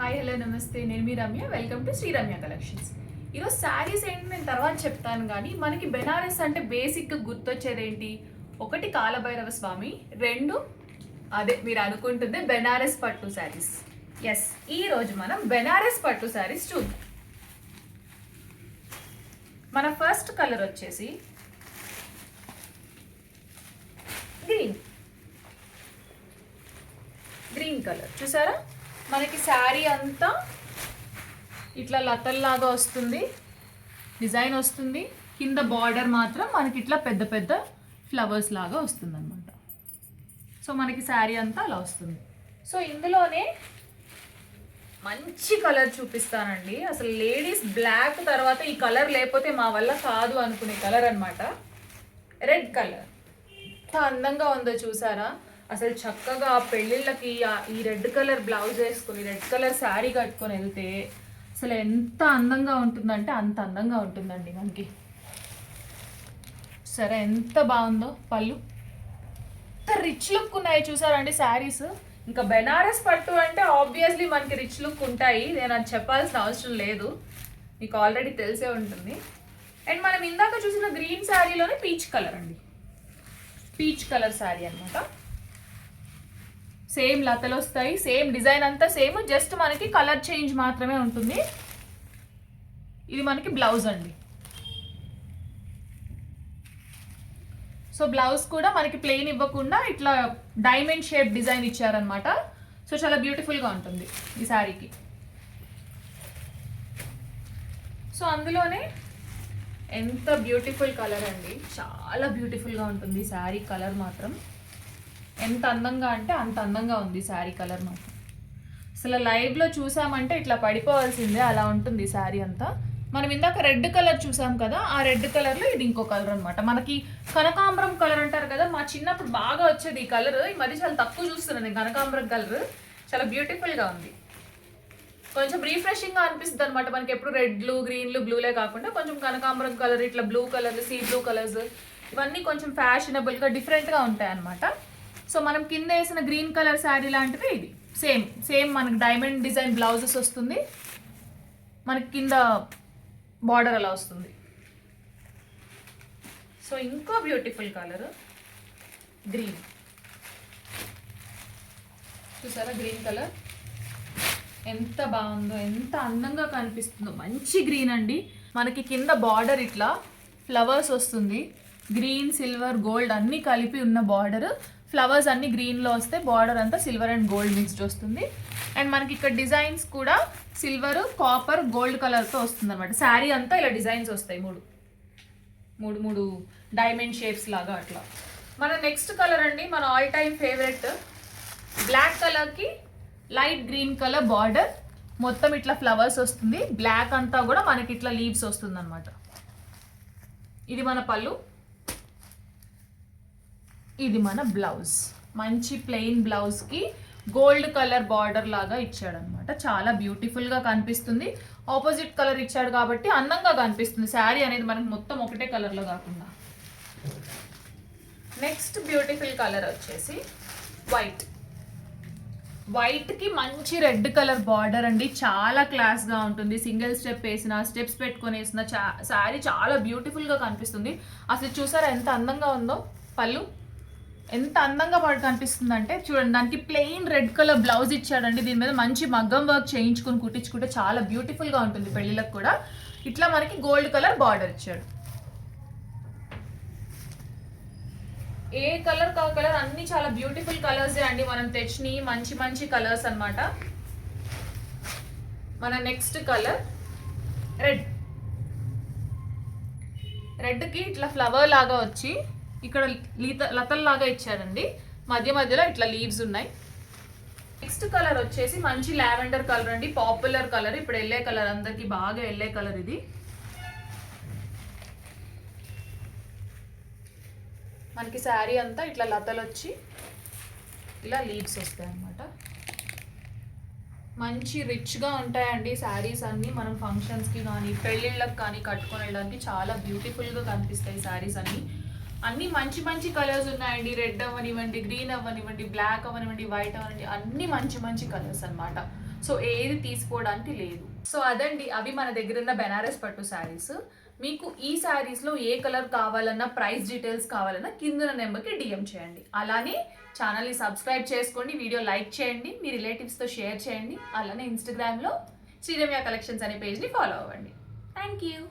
Hi hello నమస్తే, నేను మీ Ramya. Welcome to Shri Ramya collections. ఈరోజు శారీస్ ఏంటి నేను తర్వాత చెప్తాను, కానీ మనకి బెనారస్ అంటే బేసిక్గా గుర్తొచ్చేది ఏంటి? ఒకటి కాలభైరవ స్వామి, రెండు అదే మీరు అనుకుంటుంది బెనారస్ పట్టు శారీస్. ఎస్, ఈరోజు మనం బెనారస్ పట్టు శారీస్ చూద్దాం. మన ఫస్ట్ కలర్ వచ్చేసి గ్రీన్ కలర్. చూసారా, మనకి శారీ అంతా ఇట్లా లతల్లాగా వస్తుంది, డిజైన్ వస్తుంది. కింద బార్డర్ మాత్రం మనకి ఇట్లా పెద్ద పెద్ద ఫ్లవర్స్ లాగా వస్తుంది అనమాట. సో మనకి శారీ అంతా అలా వస్తుంది. సో ఇందులోనే మంచి కలర్ చూపిస్తానండి. అసలు లేడీస్ బ్లాక్ తర్వాత ఈ కలర్ లేకపోతే మా వల్ల కాదు అనుకునే కలర్ అనమాట. రెడ్ కలర్ ఎంత అందంగా ఉందో చూసారా. అసలు చక్కగా పెళ్ళిళ్ళకి ఈ రెడ్ కలర్ బ్లౌజ్ వేసుకొని రెడ్ కలర్ శారీ కట్టుకొని వెళ్తే అసలు ఎంత అందంగా ఉంటుందంటే అంత అందంగా ఉంటుందండి మనకి. సరే, ఎంత బాగుందో పళ్ళు, ఎంత రిచ్ లుక్ ఉన్నాయి చూసారండి శారీస్. ఇంకా బెనారస్ పట్టు అంటే ఆబ్వియస్లీ మనకి రిచ్ లుక్ ఉంటాయి, నేను అది చెప్పాల్సిన అవసరం లేదు, మీకు ఆల్రెడీ తెలిసే ఉంటుంది. అండ్ మనం ఇందాక చూసిన గ్రీన్ శారీలోనే పీచ్ కలర్ అండి, పీచ్ కలర్ శారీ అనమాట. సేమ్ లతలు వస్తాయి, సేమ్ డిజైన్ అంతా సేమ్, జస్ట్ మనకి కలర్ చేంజ్ మాత్రమే ఉంటుంది. ఇది మనకి బ్లౌజ్ అండి. సో బ్లౌజ్ కూడా మనకి ప్లెయిన్ ఇవ్వకుండా ఇట్లా డైమండ్ షేప్ డిజైన్ ఇచ్చారనమాట. సో చాలా బ్యూటిఫుల్గా ఉంటుంది ఈ శారీకి. సో అందులోనే ఎంత బ్యూటిఫుల్ కలర్ అండి, చాలా బ్యూటిఫుల్గా ఉంటుంది ఈ శారీ కలర్ మాత్రం. ఎంత అందంగా అంటే అంత అందంగా ఉంది శారీ కలర్ మాత్రం. అసలు లైవ్లో చూసామంటే ఇట్లా పడిపోవాల్సిందే, అలా ఉంటుంది శారీ అంతా. మనం ఇందాక రెడ్ కలర్ చూసాం కదా, ఆ రెడ్ కలర్లో ఇది ఇంకో కలర్ అనమాట. మనకి కనకాంబరం కలర్ అంటారు కదా, మా చిన్నప్పుడు బాగా వచ్చేది ఈ కలర్. ఈ మధ్య చాలా తక్కువ చూస్తున్నాను కనకాంబరం కలర్. చాలా బ్యూటిఫుల్గా ఉంది, కొంచెం రీఫ్రెషింగ్గా అనిపిస్తుంది అనమాట మనకి. ఎప్పుడు రెడ్లు గ్రీన్లు బ్లూలే కాకుండా కొంచెం కనకాంబరం కలర్, ఇట్లా blue colour, sea blue colours, ఇవన్నీ కొంచెం ఫ్యాషనబుల్గా డిఫరెంట్గా ఉంటాయి అనమాట. సో మనం కింద వేసిన గ్రీన్ కలర్ శారీ లాంటిది ఇది. సేమ్ సేమ్ మనకి డైమండ్ డిజైన్ బ్లౌజెస్ వస్తుంది, మనకి కింద బార్డర్ అలా వస్తుంది. సో ఇంకో బ్యూటిఫుల్ కలర్ గ్రీన్. చూసారా గ్రీన్ కలర్ ఎంత బాగుందో, ఎంత అందంగా కనిపిస్తుందో. మంచి గ్రీన్ అండి. మనకి కింద బార్డర్ ఇట్లా ఫ్లవర్స్ వస్తుంది, గ్రీన్ సిల్వర్ గోల్డ్ అన్నీ కలిపి ఉన్న బార్డర్. ఫ్లవర్స్ అన్ని గ్రీన్లో వస్తే బార్డర్ అంతా సిల్వర్ అండ్ గోల్డ్ మిక్స్డ్ వస్తుంది. అండ్ మనకి ఇక్కడ డిజైన్స్ కూడా సిల్వర్, కాపర్, గోల్డ్ కలర్తో వస్తుంది అనమాట. శారీ అంతా ఇలా డిజైన్స్ వస్తాయి, మూడు మూడు డైమండ్ షేప్స్ లాగా అట్లా. మన నెక్స్ట్ కలర్ అండి, మన ఆల్ టైమ్ ఫేవరెట్ బ్లాక్ కలర్కి లైట్ గ్రీన్ కలర్ బార్డర్, మొత్తం ఇట్లా ఫ్లవర్స్ వస్తుంది. బ్లాక్ అంతా కూడా మనకి ఇట్లా లీవ్స్ వస్తుంది అనమాట. ఇది మన పళ్ళు, ఇది మన బ్లౌజ్. మంచి ప్లెయిన్ బ్లౌజ్కి గోల్డ్ కలర్ బార్డర్ లాగా ఇచ్చాడనమాట. చాలా బ్యూటిఫుల్గా కనిపిస్తుంది. ఆపోజిట్ కలర్ ఇచ్చాడు కాబట్టి అందంగా కనిపిస్తుంది శారీ అనేది మనకు మొత్తం ఒకటే కలర్లో కాకుండా. నెక్స్ట్ బ్యూటిఫుల్ కలర్ వచ్చేసి వైట్. వైట్కి మంచి రెడ్ కలర్ బార్డర్ అండి, చాలా క్లాస్గా ఉంటుంది. సింగిల్ స్టెప్ వేసిన, స్టెప్స్ పెట్టుకొని వేసిన శారీ చాలా బ్యూటిఫుల్గా కనిపిస్తుంది. అసలు చూసారా ఎంత అందంగా ఉందో. పళ్ళు ఎంత అందంగా కనిపిస్తుంది అంటే చూడండి, దానికి ప్లెయిన్ రెడ్ కలర్ బ్లౌజ్ ఇచ్చాడండి. దీని మీద మంచి మగ్గం వర్క్ చేయించుకుని కుట్టించుకుంటే చాలా బ్యూటిఫుల్గా ఉంటుంది పెళ్ళిళ్ళకి కూడా. ఇట్లా మనకి గోల్డ్ కలర్ బార్డర్ ఇచ్చాడు. ఏ కలర్ కా కలర్ అన్ని చాలా బ్యూటిఫుల్ కలర్సే అండి మనం తెచ్చినాయి, మంచి మంచి కలర్స్ అనమాట. మన నెక్స్ట్ కలర్ రెడ్. రెడ్కి ఇట్లా ఫ్లవర్ లాగా వచ్చి ఇక్కడ లతల్లాగా ఇచ్చాడండి, మధ్య మధ్యలో ఇట్లా లీవ్స్ ఉన్నాయి. నెక్స్ట్ కలర్ వచ్చేసి మంచి లావెండర్ కలర్ అండి, పాపులర్ కలర్. ఇప్పుడు వెళ్ళే కలర్, అందరికి బాగా వెళ్ళే కలర్ ఇది. మనకి శారీ అంతా ఇట్లా లతలు వచ్చి ఇలా లీవ్స్ వస్తాయి అన్నమాట. మంచి రిచ్గా ఉంటాయండి శారీస్ అన్నీ. మనం ఫంక్షన్స్కి కానీ పెళ్ళిళ్ళకి కానీ కట్టుకొని వెళ్ళడానికి చాలా బ్యూటిఫుల్గా కనిపిస్తాయి శారీస్ అన్నీ. అన్ని మంచి మంచి కలర్స్ ఉన్నాయండి. రెడ్ అవ్వనివ్వండి, గ్రీన్ అవ్వనివ్వండి, బ్లాక్ అవ్వనివ్వండి, వైట్ అవ్వనివ్వండి, అన్ని మంచి మంచి కలర్స్ అన్నమాట. సో ఏది తీసుకోవడానికి లేదు. సో అదండి, అవి మన దగ్గర ఉన్న బెనారస్ పట్టు శారీస్. మీకు ఈ శారీస్లో ఏ కలర్ కావాలన్నా, ప్రైస్ డీటెయిల్స్ కావాలన్నా కింద నెంబర్కి డిఎం చేయండి. అలానే ఛానల్ని సబ్స్క్రైబ్ చేసుకోండి, వీడియో లైక్ చేయండి, మీ రిలేటివ్స్తో షేర్ చేయండి. అలానే ఇన్స్టాగ్రామ్లో శ్రీరమ్య కలెక్షన్స్ అనే పేజ్ని ఫాలో అవ్వండి. Thank you.